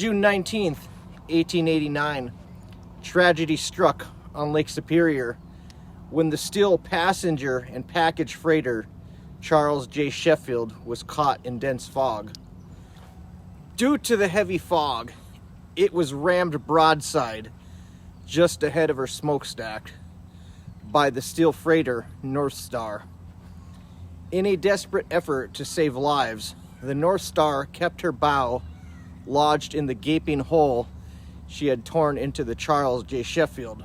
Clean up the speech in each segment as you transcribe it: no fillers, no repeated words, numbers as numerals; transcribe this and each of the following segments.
June 19th, 1889, tragedy struck on Lake Superior when the steel passenger and package freighter Charles J. Sheffield was caught in dense fog. Due to the heavy fog, it was rammed broadside just ahead of her smokestack by the steel freighter North Star. In a desperate effort to save lives, the North Star kept her bow lodged in the gaping hole she had torn into the Charles J. Sheffield,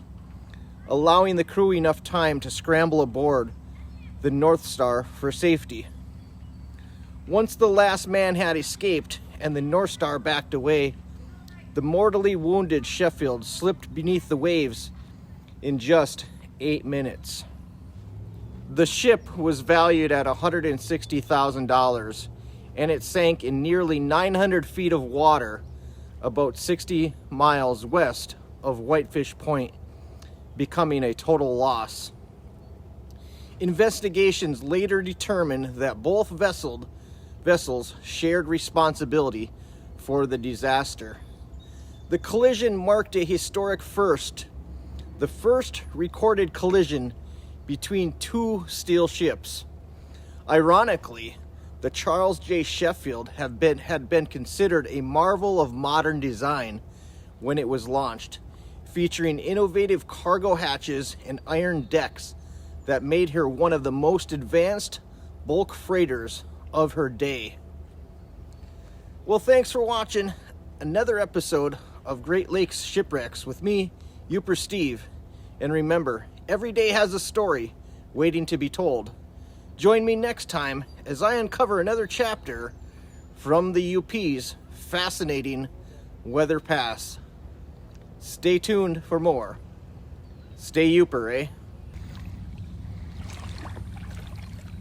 allowing the crew enough time to scramble aboard the North Star for safety. Once the last man had escaped and the North Star backed away, the mortally wounded Sheffield slipped beneath the waves in just 8 minutes. The ship was valued at $160,000, and it sank in nearly 900 feet of water about 60 miles west of Whitefish Point, becoming a total loss. Investigations later determined that both vessels shared responsibility for the disaster. The collision marked a historic first, the first recorded collision between two steel ships. Ironically, the Charles J. Sheffield had been considered a marvel of modern design when it was launched, featuring innovative cargo hatches and iron decks that made her one of the most advanced bulk freighters of her day. Well, thanks for watching another episode of Great Lakes Shipwrecks with me, Yooper Steve. And remember, every day has a story waiting to be told. Join me next time as I uncover another chapter from the UP's fascinating Weather Pass. Stay tuned for more. Stay Yooper, eh?